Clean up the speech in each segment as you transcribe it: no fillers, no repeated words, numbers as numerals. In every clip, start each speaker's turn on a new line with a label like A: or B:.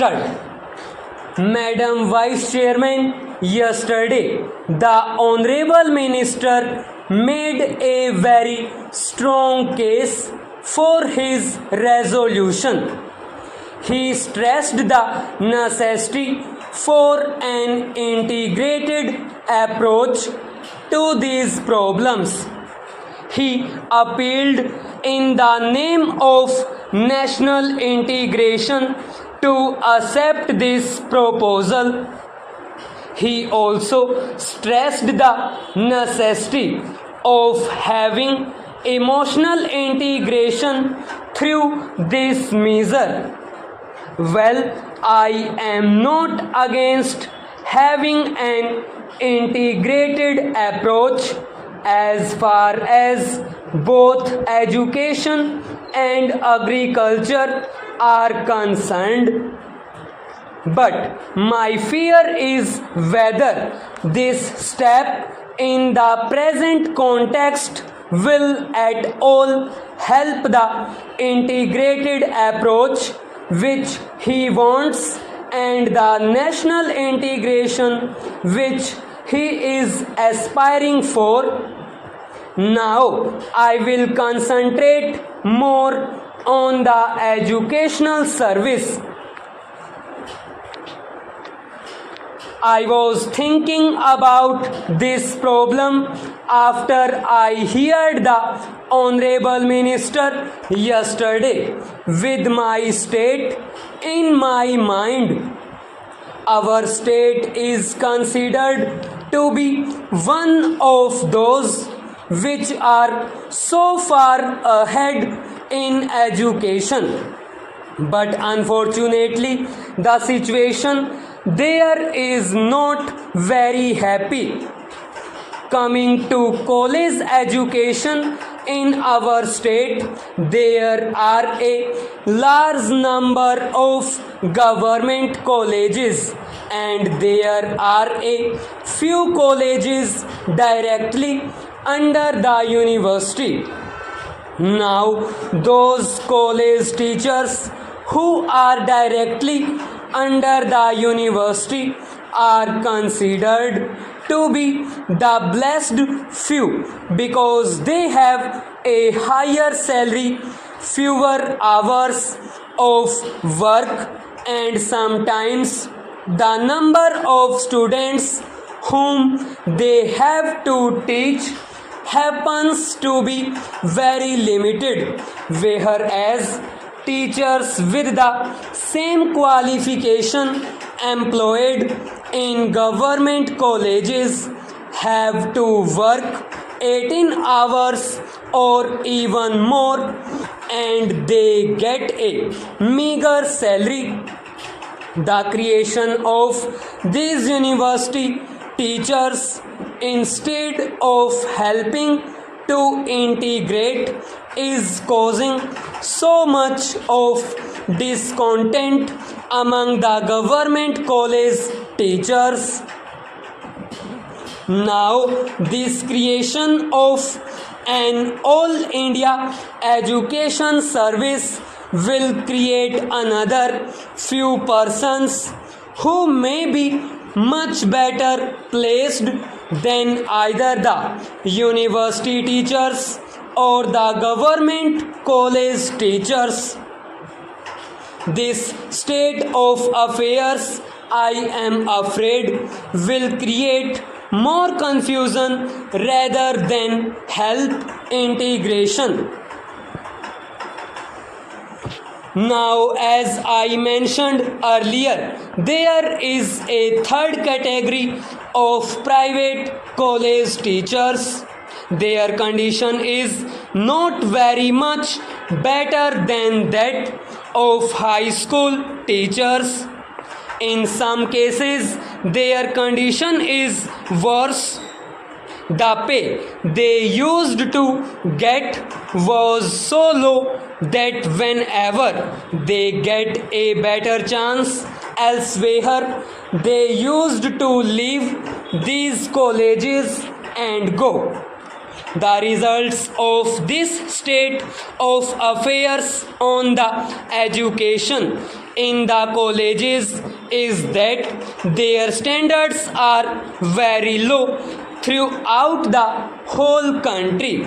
A: Start. Madam Vice Chairman, yesterday the Honorable Minister made a very strong case for his resolution. He stressed the necessity for an integrated approach to these problems. He appealed in the name of national integration to accept this proposal. He also stressed the necessity of having emotional integration through this measure. Well, I am not against having an integrated approach as far as both education and agriculture are concerned. But my fear is whether this step in the present context will at all help the integrated approach which he wants and the national integration which he is aspiring for. Now I will concentrate more on the educational service. I was thinking about this problem after I heard the Honorable Minister yesterday with my state in my mind. Our state is considered to be one of those which are so far ahead in education. But unfortunately, the situation there is not very happy. Coming to college education in our state, there are a large number of government colleges and there are a few colleges directly under the university. Now, those college teachers who are directly under the university are considered to be the blessed few because they have a higher salary, fewer hours of work, and sometimes the number of students whom they have to teach happens to be very limited, whereas teachers with the same qualification employed in government colleges have to work 18 hours or even more and they get a meager salary. The creation of these university teachers instead of helping to integrate is causing so much of discontent among the government college teachers. Now, this creation of an all India education service will create another few persons who may be much better placed than either the university teachers or the government college teachers. This state of affairs, I am afraid, will create more confusion rather than help integration. Now, as I mentioned earlier, there is a third category of private college teachers. Their condition is not very much better than that of high school teachers. In some cases, their condition is worse. The pay they used to get was so low that whenever they get a better chance elsewhere, they used to leave these colleges and go. The results of this state of affairs on the education in the colleges is that their standards are very low throughout the whole country.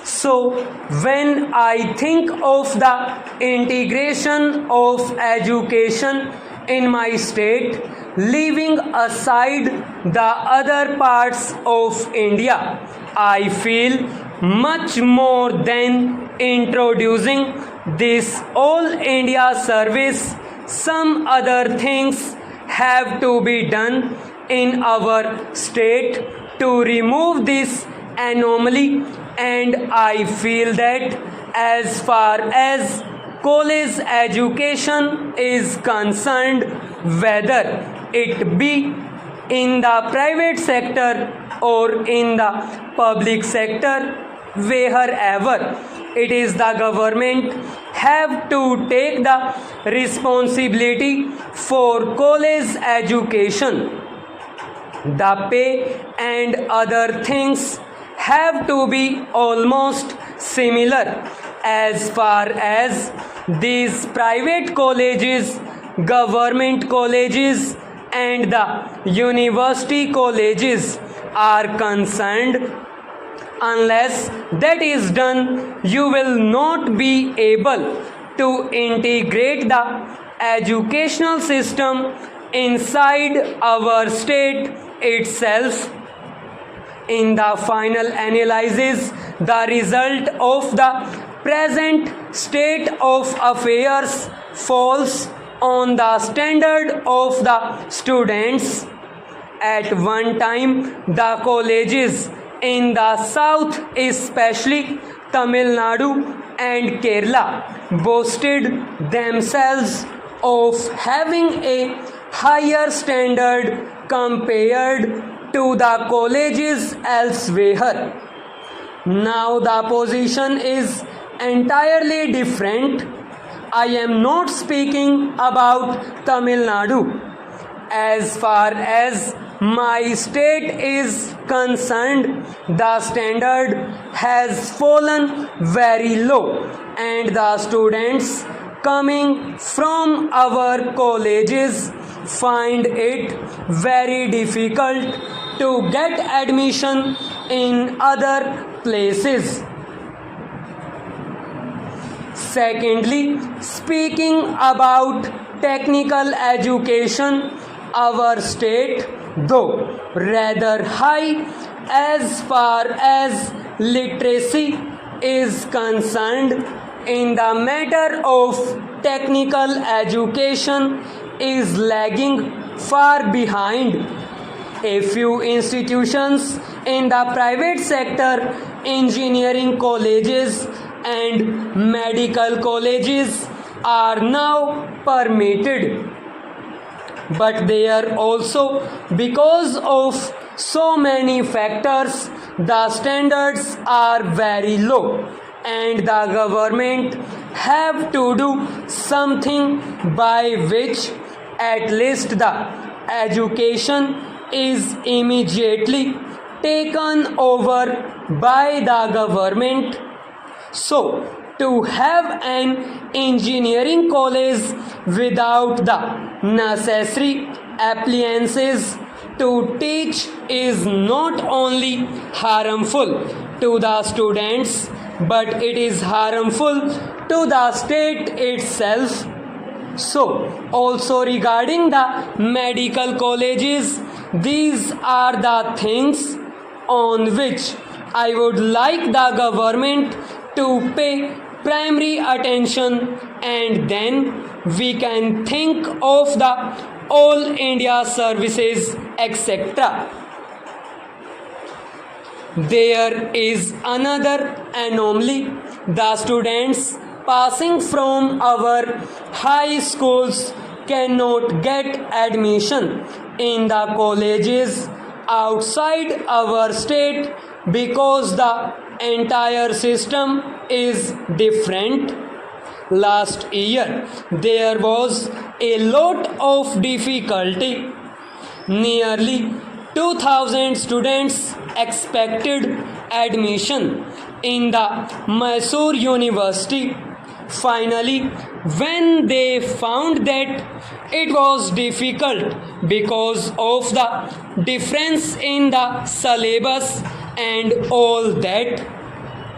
A: So, when I think of the integration of education in my state, leaving aside the other parts of India, I feel much more than introducing this all India service. Some other things have to be done in our state to remove this anomaly, and I feel that as far as college education is concerned, whether it be in the private sector or in the public sector, wherever it is, the government have to take the responsibility for college education. The pay and other things have to be almost similar as far as these private colleges, government colleges, and the university colleges are concerned. Unless that is done, you will not be able to integrate the educational system inside our state itself. In the final analysis, the result of the present state of affairs falls on the standard of the students. At one time, the colleges in the south, especially Tamil Nadu and Kerala, boasted themselves of having a higher standard compared to the colleges elsewhere. Now the position is entirely different. I am not speaking about Tamil Nadu. As far as my state is concerned, the standard has fallen very low, and the students coming from our colleges find it very difficult to get admission in other places. Secondly, speaking about technical education, our state, though rather high as far as literacy is concerned, in the matter of technical education is lagging far behind. A few institutions in the private sector, engineering colleges and medical colleges, are now permitted. But there also, because of so many factors, the standards are very low, and the government have to do something by which at least the education is immediately taken over by the government. So, to have an engineering college without the necessary appliances to teach is not only harmful to the students, but it is harmful to the state itself. So, also regarding the medical colleges, these are the things on which I would like the government to pay primary attention, and then we can think of the all India services, etc. There is another anomaly. The students passing from our high schools cannot get admission in the colleges outside our state because the entire system is different. Last year there was a lot of difficulty. Nearly 2000 students expected admission in the Mysore University, finally, when they found that it was difficult because of the difference in the syllabus and all that,